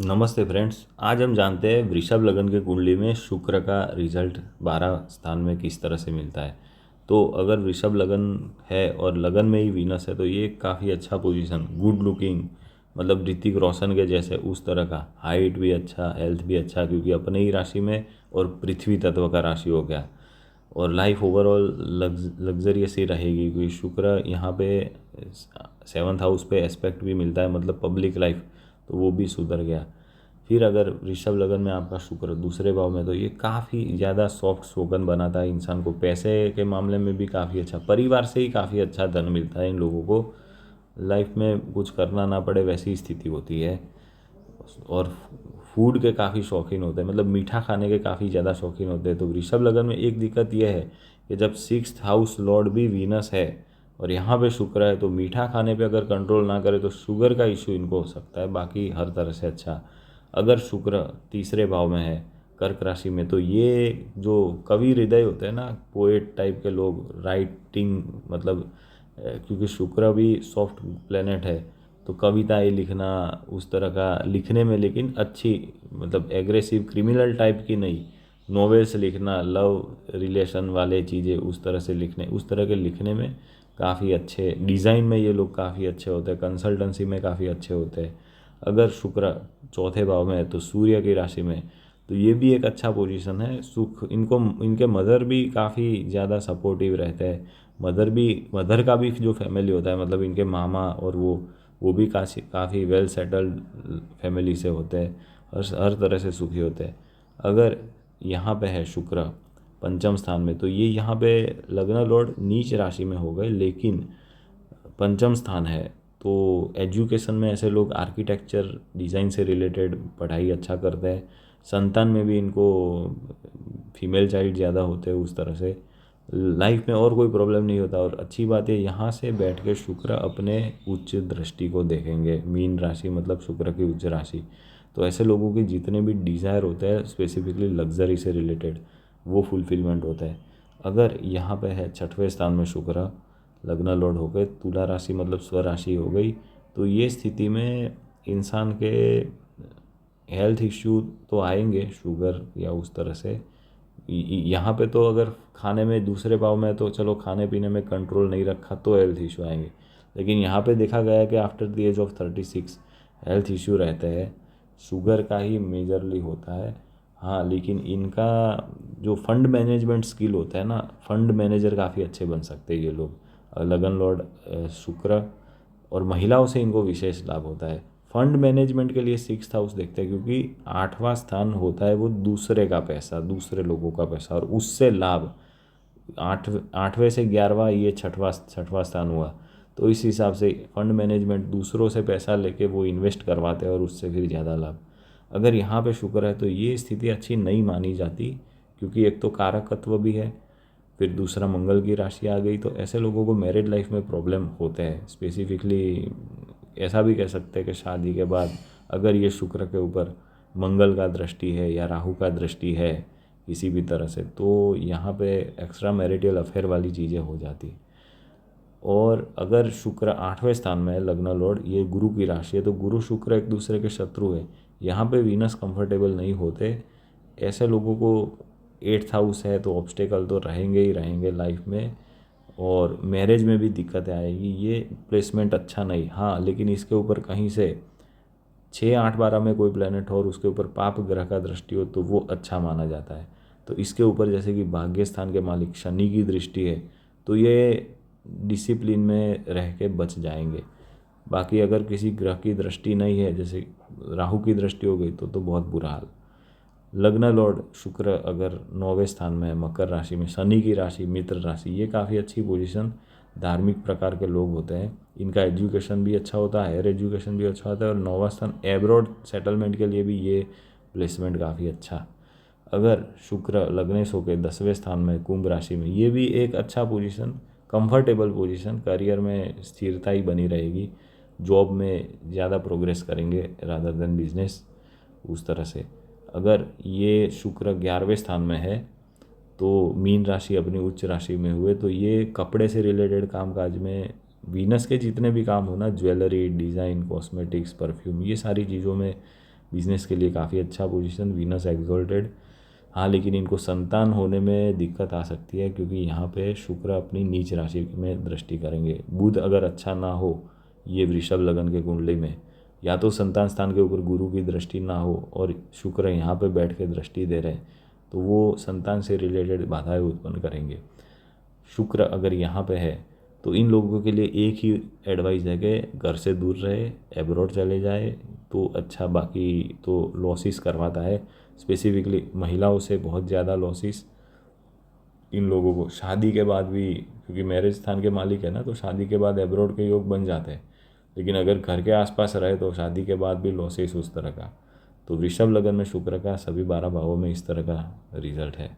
नमस्ते फ्रेंड्स। आज हम जानते हैं वृषभ लगन के कुंडली में शुक्र का रिजल्ट 12 स्थान में किस तरह से मिलता है। तो अगर वृषभ लगन है और लगन में ही वीनस है तो ये काफ़ी अच्छा पोजीशन, गुड लुकिंग, मतलब ऋतिक रोशन के जैसे उस तरह का, हाइट भी अच्छा, हेल्थ भी अच्छा, क्योंकि अपने ही राशि में और पृथ्वी तत्व का राशि हो गया। और लाइफ ओवरऑल लग्जरियस ही रहेगी, क्योंकि शुक्र यहाँ पे 7th हाउस पे एस्पेक्ट भी मिलता है, मतलब पब्लिक लाइफ, तो वो भी सुधर गया। फिर अगर वृषभ लगन में आपका शुक्र दूसरे भाव में, तो ये काफ़ी ज़्यादा सॉफ्ट स्पोकन बनाता है इंसान को, पैसे के मामले में भी काफ़ी अच्छा, परिवार से ही काफ़ी अच्छा धन मिलता है इन लोगों को, लाइफ में कुछ करना ना पड़े वैसी स्थिति होती है। और फूड के काफ़ी शौकीन होते हैं, मतलब मीठा खाने के काफ़ी ज़्यादा शौकीन होते हैं। तो वृषभ लगन में एक दिक्कत यह है कि जब 6th हाउस लॉर्ड भी वीनस है और यहाँ पे शुक्र है, तो मीठा खाने पे अगर कंट्रोल ना करे तो शुगर का इशू इनको हो सकता है। बाकी हर तरह से अच्छा। अगर शुक्र तीसरे भाव में है कर्क राशि में, तो ये जो कवि हृदय होते हैं ना, पोएट टाइप के लोग, राइटिंग, मतलब क्योंकि शुक्र भी सॉफ्ट प्लेनेट है, तो कविताएं लिखना उस तरह का लिखने में, लेकिन अच्छी, मतलब एग्रेसिव क्रिमिनल टाइप की नहीं, नॉवेल्स लिखना, लव रिलेशन वाले चीज़ें उस तरह से लिखने, उस तरह के लिखने में काफ़ी अच्छे, डिज़ाइन में ये लोग काफ़ी अच्छे होते हैं, कंसल्टेंसी में काफ़ी अच्छे होते हैं। अगर शुक्र चौथे भाव में है तो सूर्य की राशि में, तो ये भी एक अच्छा पोजीशन है। सुख इनको, इनके मदर भी काफ़ी ज़्यादा सपोर्टिव रहते हैं। मदर का भी जो फैमिली होता है, मतलब इनके मामा और वो भी काफ़ी वेल सेटल्ड फैमिली से होते हैं, हर तरह से सुखी होते हैं। अगर यहाँ पे है शुक्र पंचम स्थान में, तो ये यहाँ पे लग्न लॉर्ड नीच राशि में हो गए, लेकिन पंचम स्थान है, तो एजुकेशन में ऐसे लोग आर्किटेक्चर डिज़ाइन से रिलेटेड पढ़ाई अच्छा करते हैं। संतान में भी इनको फीमेल चाइल्ड ज़्यादा होते हैं, उस तरह से लाइफ में और कोई प्रॉब्लम नहीं होता। और अच्छी बात है, यहाँ से बैठ के शुक्र अपने उच्च दृष्टि को देखेंगे, मीन राशि मतलब शुक्र की उच्च राशि। तो ऐसे लोगों के जितने भी डिज़ायर होते हैं स्पेसिफिकली लग्जरी से रिलेटेड, वो फुलफिलमेंट होता है। अगर यहाँ पे है छठवें स्थान में शुक्र, लग्न लॉर्ड हो गए, तुला राशि मतलब स्वराशि हो गई, तो ये स्थिति में इंसान के हेल्थ इश्यू तो आएंगे, शुगर या उस तरह से। यहाँ पे तो अगर खाने में दूसरे भाव में, तो चलो खाने पीने में कंट्रोल नहीं रखा तो हेल्थ इशू आएंगे, लेकिन यहाँ पे देखा गया है कि after the age of 36 health issue रहते हैं, शुगर का ही मेजरली होता है। हाँ, लेकिन इनका जो फंड मैनेजमेंट स्किल होता है ना, फंड मैनेजर काफ़ी अच्छे बन सकते हैं ये लोग। लगन लॉर्ड शुक्र, और महिलाओं से इनको विशेष लाभ होता है। फंड मैनेजमेंट के लिए 6th हाउस देखते हैं, क्योंकि 8वां स्थान होता है वो दूसरे का पैसा, दूसरे लोगों का पैसा, और उससे लाभ। 8वें से 11वां, ये छठवां स्थान हुआ, तो इस हिसाब से फंड मैनेजमेंट, दूसरों से पैसा लेके वो इन्वेस्ट करवाते हैं और उससे फिर ज़्यादा लाभ। अगर यहाँ पे शुक्र है तो ये स्थिति अच्छी नहीं मानी जाती, क्योंकि एक तो कारकत्व भी है, फिर दूसरा मंगल की राशि आ गई, तो ऐसे लोगों को मैरिड लाइफ में प्रॉब्लम होते हैं। स्पेसिफिकली ऐसा भी कह सकते हैं कि शादी के बाद अगर ये शुक्र के ऊपर मंगल का दृष्टि है या राहु का दृष्टि है किसी भी तरह से, तो यहाँ पे एक्स्ट्रा मैरिटल अफेयर वाली चीज़ें हो जाती। और अगर शुक्र 8वें स्थान में है, लग्न लॉर्ड, ये गुरु की राशि है, तो गुरु शुक्र एक दूसरे के शत्रु है, यहाँ पे वीनस कंफर्टेबल नहीं होते। ऐसे लोगों को 8th हाउस है तो ऑब्स्टेकल तो रहेंगे ही रहेंगे लाइफ में, और मैरिज में भी दिक्कतें आएगी, ये प्लेसमेंट अच्छा नहीं। हाँ, लेकिन इसके ऊपर कहीं से 6, 8, 12 में कोई प्लेनेट हो और उसके ऊपर पाप ग्रह का दृष्टि हो तो वो अच्छा माना जाता है। तो इसके ऊपर जैसे कि भाग्य स्थान के मालिक शनि की दृष्टि है, तो ये डिसिप्लिन में रह के बच जाएंगे। बाकी अगर किसी ग्रह की दृष्टि नहीं है, जैसे राहु की दृष्टि हो गई, तो बहुत बुरा हाल। लग्न लॉर्ड शुक्र अगर 9वें स्थान में है, मकर राशि में, शनि की राशि मित्र राशि, ये काफ़ी अच्छी पोजीशन, धार्मिक प्रकार के लोग होते हैं, इनका एजुकेशन भी अच्छा होता है, हायर एजुकेशन भी अच्छा होता है, और 9वां स्थान एब्रॉड सेटलमेंट के लिए भी ये प्लेसमेंट काफ़ी अच्छा। अगर शुक्र लग्नेश होकर 10वें स्थान में कुंभ राशि में, ये भी एक अच्छा पोजीशन, कंफर्टेबल पोजीशन, करियर में स्थिरता ही बनी रहेगी, जॉब में ज़्यादा प्रोग्रेस करेंगे रादर देन बिजनेस, उस तरह से। अगर ये शुक्र 11वें स्थान में है, तो मीन राशि अपनी उच्च राशि में हुए, तो ये कपड़े से रिलेटेड कामकाज में, वीनस के जितने भी काम हो ना, ज्वेलरी, डिज़ाइन, कॉस्मेटिक्स, परफ्यूम, ये सारी चीज़ों में बिजनेस के लिए काफ़ी अच्छा पोजीशन, वीनस एग्जॉल्टेड। हाँ, लेकिन इनको संतान होने में दिक्कत आ सकती है, क्योंकि यहाँ पे शुक्र अपनी नीच राशि में दृष्टि करेंगे। बुध अगर अच्छा ना हो ये वृषभ लगन के कुंडली में, या तो संतान स्थान के ऊपर गुरु की दृष्टि ना हो और शुक्र यहाँ पे बैठ के दृष्टि दे रहे हैं, तो वो संतान से रिलेटेड बाधाएं उत्पन्न करेंगे। शुक्र अगर यहाँ पे है तो इन लोगों के लिए एक ही एडवाइस है कि घर से दूर रहे, एब्रॉड चले जाए तो अच्छा। बाकी तो लॉसेस करवाता है, स्पेसिफिकली महिलाओं से बहुत ज़्यादा लॉसेस इन लोगों को शादी के बाद भी, क्योंकि मैरिज स्थान के मालिक है ना, तो शादी के बाद एब्रॉड के योग बन जाते हैं। लेकिन अगर घर के आसपास रहे तो शादी के बाद भी लॉसेस उस तरह का। तो वृषभ लगन में शुक्र का सभी 12 भावों में इस तरह का रिजल्ट है।